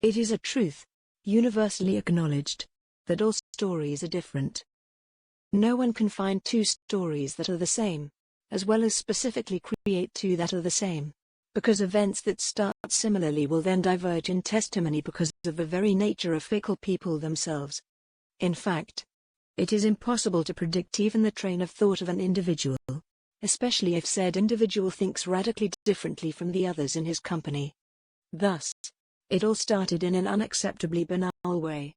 It is a truth, universally acknowledged, that all stories are different. No one can find two stories that are the same, as well as specifically create two that are the same, because events that start similarly will then diverge in testimony because of the very nature of fickle people themselves. In fact, it is impossible to predict even the train of thought of an individual, especially if said individual thinks radically differently from the others in his company. Thus, it all started in an unacceptably banal way.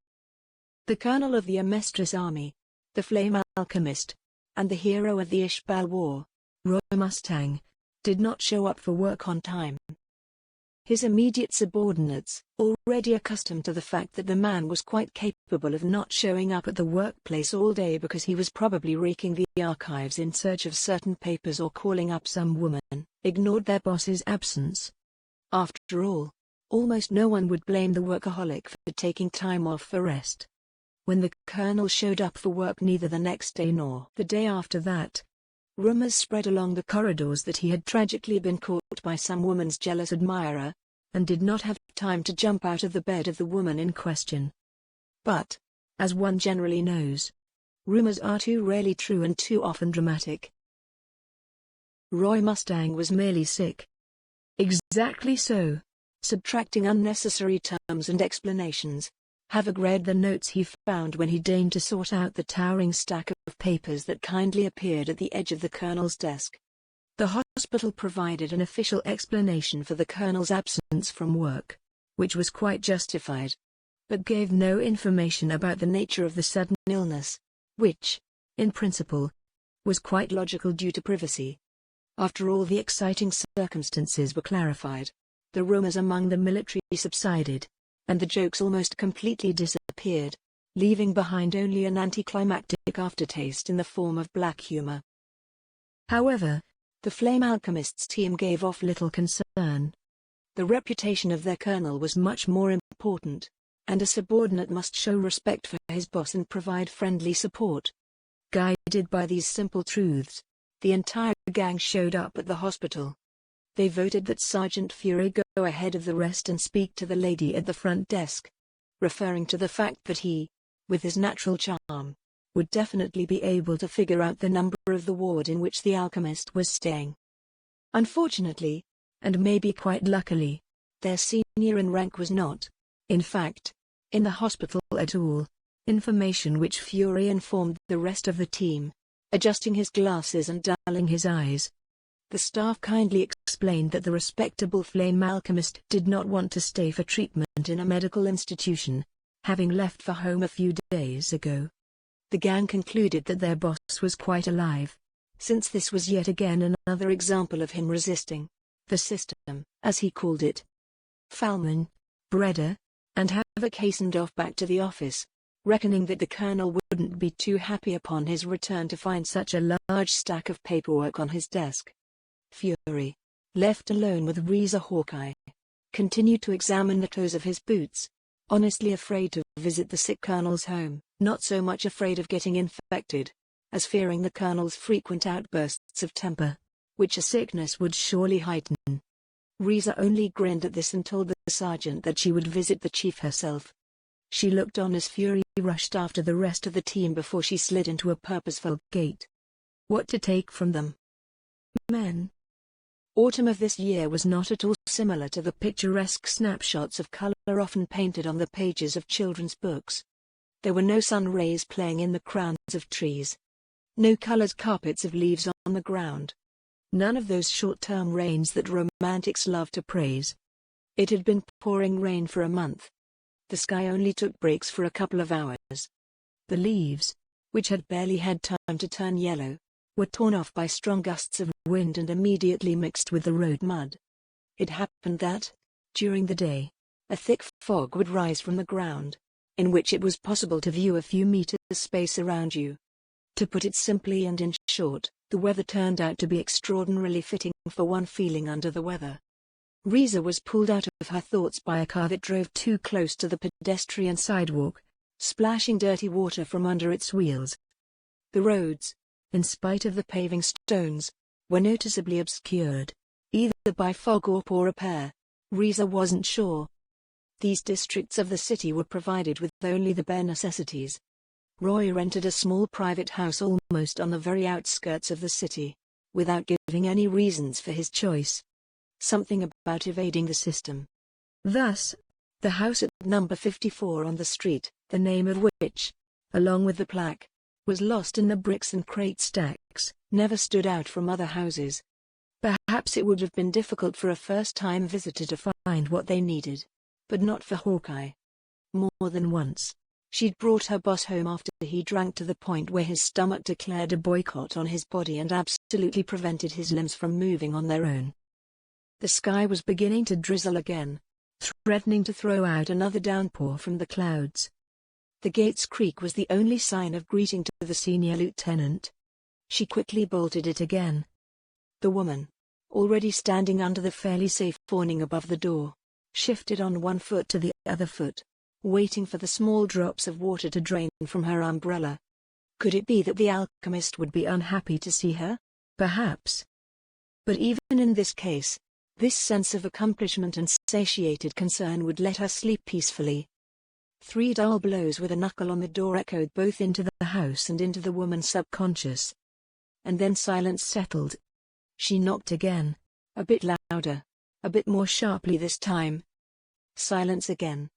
The colonel of the Amestris army, the flame alchemist, and the hero of the Ishbal War, Roy Mustang, did not show up for work on time. His immediate subordinates, already accustomed to the fact that the man was quite capable of not showing up at the workplace all day because he was probably raking the archives in search of certain papers or calling up some woman, ignored their boss's absence. After all, almost no one would blame the workaholic for taking time off for rest. When the colonel showed up for work neither the next day nor the day after that, rumors spread along the corridors that he had tragically been caught by some woman's jealous admirer, and did not have time to jump out of the bed of the woman in question. But, as one generally knows, rumors are too rarely true and too often dramatic. Roy Mustang was merely sick. Exactly so. Subtracting unnecessary terms and explanations, Havoc read the notes he found when he deigned to sort out the towering stack of papers that kindly appeared at the edge of the colonel's desk. The hospital provided an official explanation for the colonel's absence from work, which was quite justified, but gave no information about the nature of the sudden illness, which, in principle, was quite logical due to privacy. After all the exciting circumstances were clarified, the rumors among the military subsided, and the jokes almost completely disappeared, leaving behind only an anticlimactic aftertaste in the form of black humor. However, the Flame Alchemist's team gave off little concern. The reputation of their colonel was much more important, and a subordinate must show respect for his boss and provide friendly support. Guided by these simple truths, the entire gang showed up at the hospital. They voted that Sergeant Fury go ahead of the rest and speak to the lady at the front desk, referring to the fact that he, with his natural charm, would definitely be able to figure out the number of the ward in which the alchemist was staying. Unfortunately, and maybe quite luckily, their senior in rank was not, in fact, in the hospital at all, information which Fury informed the rest of the team, adjusting his glasses and dulling his eyes. The staff kindly explained that the respectable flame alchemist did not want to stay for treatment in a medical institution, having left for home a few days ago. The gang concluded that their boss was quite alive, since this was yet again another example of him resisting the system, as he called it. Falman, Breda, and Havoc hastened off back to the office, reckoning that the colonel wouldn't be too happy upon his return to find such a large stack of paperwork on his desk. Fury, left alone with Reza Hawkeye, continued to examine the toes of his boots, honestly afraid to visit the sick colonel's home, not so much afraid of getting infected, as fearing the colonel's frequent outbursts of temper, which a sickness would surely heighten. Reza only grinned at this and told the sergeant that she would visit the chief herself. She looked on as Fury rushed after the rest of the team before she slid into a purposeful gait. What to take from them? Men. Autumn of this year was not at all similar to the picturesque snapshots of color often painted on the pages of children's books. There were no sun rays playing in the crowns of trees. No colored carpets of leaves on the ground. None of those short-term rains that romantics love to praise. It had been pouring rain for a month. The sky only took breaks for a couple of hours. The leaves, which had barely had time to turn yellow, were torn off by strong gusts of wind and immediately mixed with the road mud. It happened that, during the day, a thick fog would rise from the ground, in which it was possible to view a few meters space around you. To put it simply and in short, the weather turned out to be extraordinarily fitting for one feeling under the weather. Reza was pulled out of her thoughts by a car that drove too close to the pedestrian sidewalk, splashing dirty water from under its wheels. The roads, in spite of the paving stones, were noticeably obscured, either by fog or poor repair. Reza wasn't sure. These districts of the city were provided with only the bare necessities. Roy rented a small private house almost on the very outskirts of the city, without giving any reasons for his choice. Something about evading the system. Thus, the house at number 54 on the street, the name of which, along with the plaque, was lost in the bricks and crate stacks, never stood out from other houses. Perhaps it would have been difficult for a first-time visitor to find what they needed, but not for Hawkeye. More than once, she'd brought her boss home after he drank to the point where his stomach declared a boycott on his body and absolutely prevented his limbs from moving on their own. The sky was beginning to drizzle again, threatening to throw out another downpour from the clouds. The gate's creak was the only sign of greeting to the senior lieutenant. She quickly bolted it again. The woman, already standing under the fairly safe awning above the door, shifted on one foot to the other foot, waiting for the small drops of water to drain from her umbrella. Could it be that the alchemist would be unhappy to see her? Perhaps. But even in this case, this sense of accomplishment and satiated concern would let her sleep peacefully. 3 dull blows with a knuckle on the door echoed both into the house and into the woman's subconscious. And then silence settled. She knocked again, a bit louder, a bit more sharply this time. Silence again.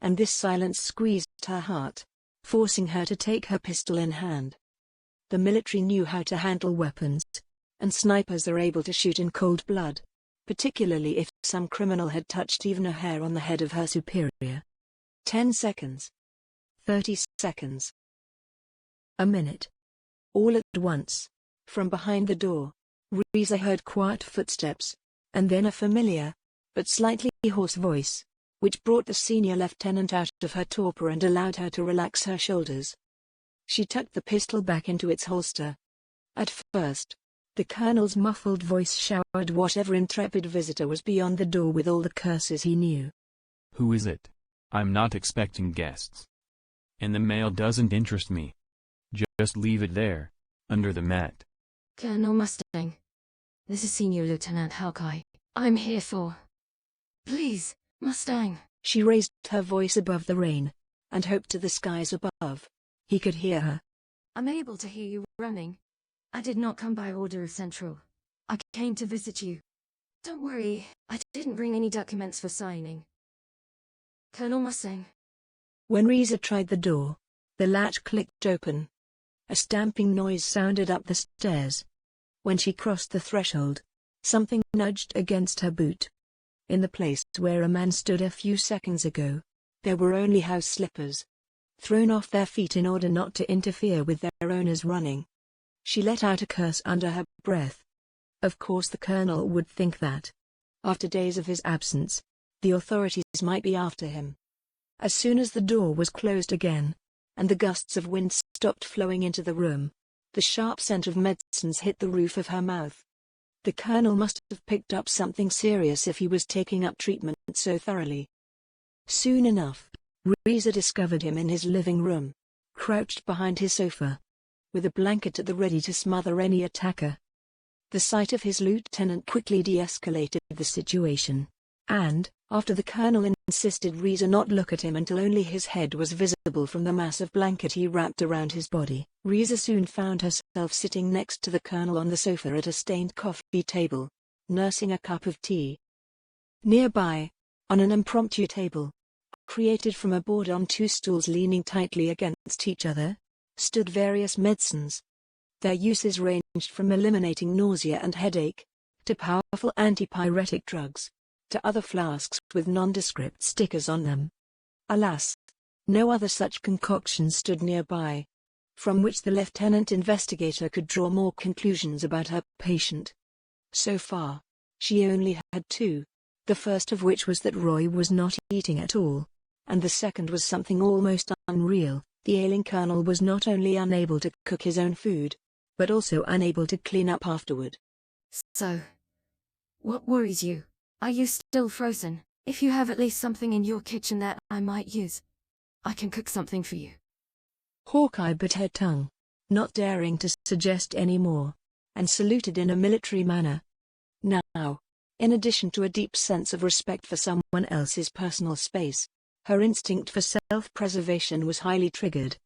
And this silence squeezed her heart, forcing her to take her pistol in hand. The military knew how to handle weapons, and snipers are able to shoot in cold blood, particularly if some criminal had touched even a hair on the head of her superior. 10 seconds. 30 seconds. A minute. All at once, from behind the door, Reza heard quiet footsteps, and then a familiar, but slightly hoarse voice, which brought the senior lieutenant out of her torpor and allowed her to relax her shoulders. She tucked the pistol back into its holster. At first, the colonel's muffled voice showered whatever intrepid visitor was beyond the door with all the curses he knew. Who is it? I'm not expecting guests. And the mail doesn't interest me. Just leave it there, under the mat. Colonel Mustang. This is Senior Lieutenant Hawkeye. I'm here for... Please, Mustang. She raised her voice above the rain, and hoped to the skies above. He could hear her. I'm able to hear you running. I did not come by order of Central. I came to visit you. Don't worry, I didn't bring any documents for signing. Colonel Mustang. When Reza tried the door, the latch clicked open. A stamping noise sounded up the stairs. When she crossed the threshold, something nudged against her boot. In the place where a man stood a few seconds ago, there were only house slippers, thrown off their feet in order not to interfere with their owners running. She let out a curse under her breath. Of course the colonel would think that, after days of his absence, the authorities might be after him. As soon as the door was closed again, and the gusts of wind stopped flowing into the room, the sharp scent of medicines hit the roof of her mouth. The colonel must have picked up something serious if he was taking up treatment so thoroughly. Soon enough, Reza discovered him in his living room, crouched behind his sofa, with a blanket at the ready to smother any attacker. The sight of his lieutenant quickly de-escalated the situation, and, after the colonel insisted Reza not look at him until only his head was visible from the mass of blanket he wrapped around his body, Reza soon found herself sitting next to the colonel on the sofa at a stained coffee table, nursing a cup of tea. Nearby, on an impromptu table, created from a board on 2 stools leaning tightly against each other, stood various medicines. Their uses ranged from eliminating nausea and headache, to powerful antipyretic drugs, to other flasks with nondescript stickers on them. Alas, no other such concoction stood nearby, from which the lieutenant investigator could draw more conclusions about her patient. So far, she only had 2, the first of which was that Roy was not eating at all, and the second was something almost unreal. The ailing colonel was not only unable to cook his own food, but also unable to clean up afterward. So, what worries you? Are you still frozen? If you have at least something in your kitchen that I might use, I can cook something for you. Hawkeye bit her tongue, not daring to suggest any more, and saluted in a military manner. Now, In addition to a deep sense of respect for someone else's personal space, her instinct for self-preservation was highly triggered.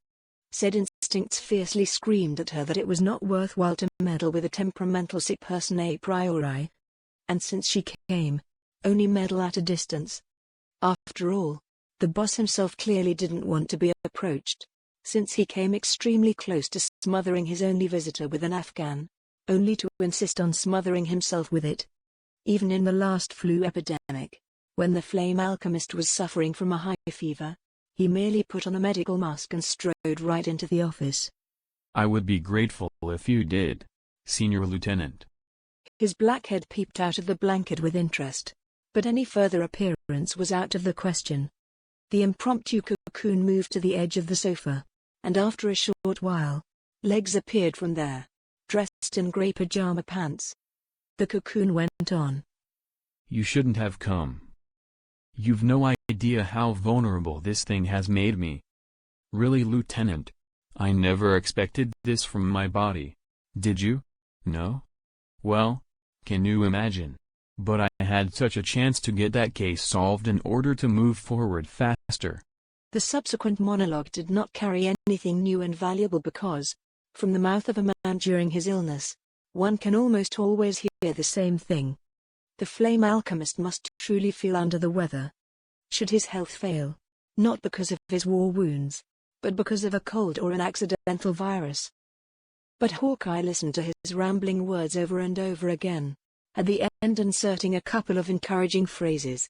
Said instincts fiercely screamed at her that it was not worthwhile to meddle with a temperamental sick person a priori. And since she came, only meddle at a distance. After all, the boss himself clearly didn't want to be approached, since he came extremely close to smothering his only visitor with an Afghan, only to insist on smothering himself with it. Even in the last flu epidemic, when the Flame Alchemist was suffering from a high fever, he merely put on a medical mask and strode right into the office. I would be grateful if you did, Senior Lieutenant. His black head peeped out of the blanket with interest, but any further appearance was out of the question. The impromptu cocoon moved to the edge of the sofa, and after a short while, legs appeared from there, dressed in grey pajama pants. The cocoon went on. You shouldn't have come. You've no idea how vulnerable this thing has made me. Really, Lieutenant, I never expected this from my body. Did you? No? Well, can you imagine? But I had such a chance to get that case solved in order to move forward faster. The subsequent monologue did not carry anything new and valuable because, from the mouth of a man during his illness, one can almost always hear the same thing. The Flame Alchemist must truly feel under the weather. Should his health fail, not because of his war wounds, but because of a cold or an accidental virus. But Hawkeye listened to his rambling words over and over again, at the end inserting a couple of encouraging phrases.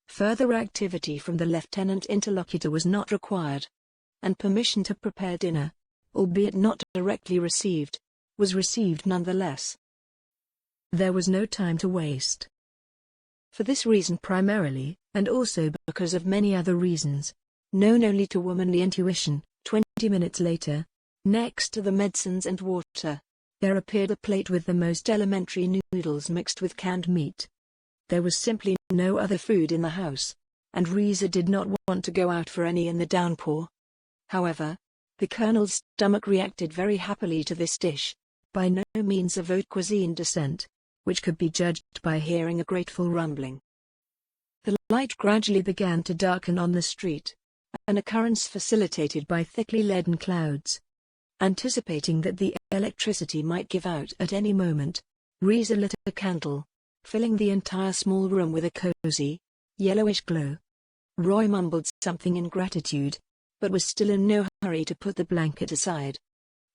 Further activity from the lieutenant interlocutor was not required, and permission to prepare dinner, albeit not directly received, was received nonetheless. There was no time to waste. For this reason primarily, and also because of many other reasons, known only to womanly intuition, 20 minutes later, next to the medicines and water, there appeared a plate with the most elementary noodles mixed with canned meat. There was simply no other food in the house, and Reza did not want to go out for any in the downpour. However, the Colonel's stomach reacted very happily to this dish, by no means of haute cuisine descent, which could be judged by hearing a grateful rumbling. The light gradually began to darken on the street, an occurrence facilitated by thickly leaden clouds. Anticipating that the electricity might give out at any moment, Reza lit a candle, filling the entire small room with a cozy, yellowish glow. Roy mumbled something in gratitude, but was still in no hurry to put the blanket aside.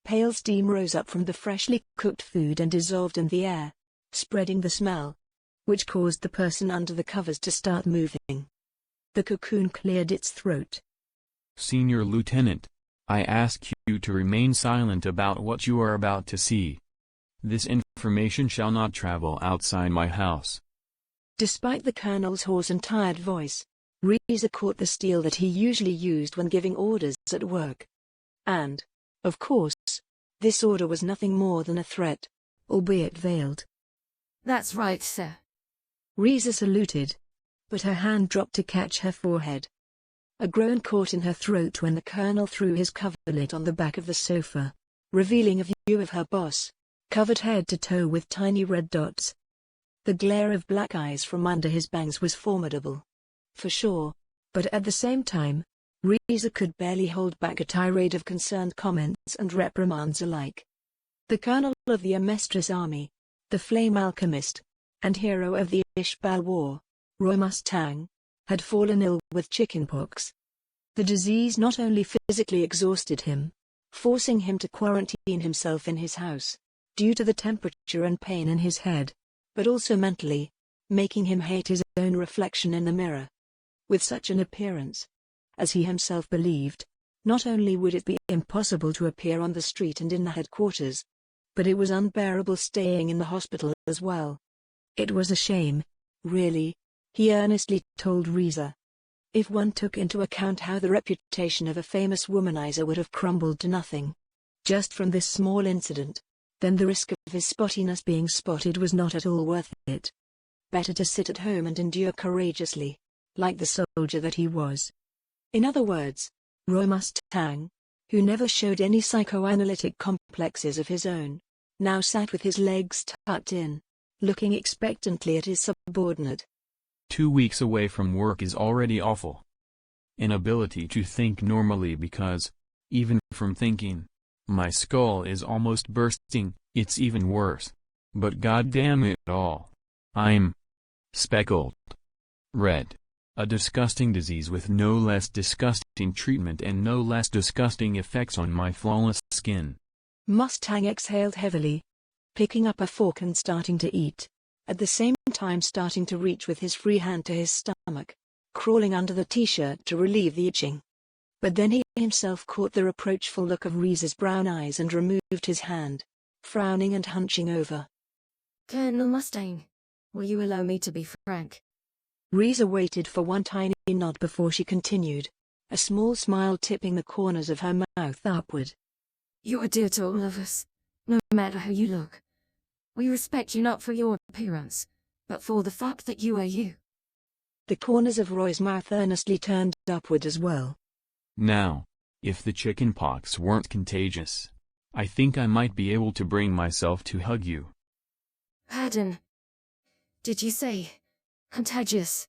Pale steam rose up from the freshly cooked food and dissolved in the air, spreading the smell, which caused the person under the covers to start moving. The cocoon cleared its throat. Senior Lieutenant, I ask you to remain silent about what you are about to see. This information shall not travel outside my house. Despite the Colonel's hoarse and tired voice, Reza caught the steel that he usually used when giving orders at work. And, of course, this order was nothing more than a threat, albeit veiled. That's right, sir. Reza saluted, but her hand dropped to catch her forehead. A groan caught in her throat when the Colonel threw his coverlet on the back of the sofa, revealing a view of her boss, covered head to toe with tiny red dots. The glare of black eyes from under his bangs was formidable, for sure, but at the same time, Reza could barely hold back a tirade of concerned comments and reprimands alike. The Colonel of the Amestris army, the Flame Alchemist, and hero of the Ishbal War, Roy Mustang, had fallen ill with chickenpox. The disease not only physically exhausted him, forcing him to quarantine himself in his house, due to the temperature and pain in his head, but also mentally, making him hate his own reflection in the mirror. With such an appearance, as he himself believed, not only would it be impossible to appear on the street and in the headquarters, but it was unbearable staying in the hospital as well. It was a shame, really, he earnestly told Reza. If one took into account how the reputation of a famous womanizer would have crumbled to nothing, just from this small incident, then the risk of his spottiness being spotted was not at all worth it. Better to sit at home and endure courageously, like the soldier that he was. In other words, Roy Mustang, who never showed any psychoanalytic complexes of his own, now sat with his legs tucked in, looking expectantly at his subordinate. 2 weeks away from work is already awful. Inability to think normally because, even from thinking, my skull is almost bursting, it's even worse. But goddamn it all. I'm speckled. Red. A disgusting disease with no less disgusting treatment and no less disgusting effects on my flawless skin. Mustang exhaled heavily, picking up a fork and starting to eat, at the same time starting to reach with his free hand to his stomach, crawling under the t-shirt to relieve the itching. But then he himself caught the reproachful look of Reese's brown eyes and removed his hand, frowning and hunching over. Colonel Mustang, will you allow me to be frank? Reza waited for one tiny nod before she continued, a small smile tipping the corners of her mouth upward. You are dear to all of us, no matter how you look. We respect you not for your appearance, but for the fact that you are you. The corners of Roy's mouth earnestly turned upward as well. Now, if the chickenpox weren't contagious, I think I might be able to bring myself to hug you. Pardon. Did you say contagious?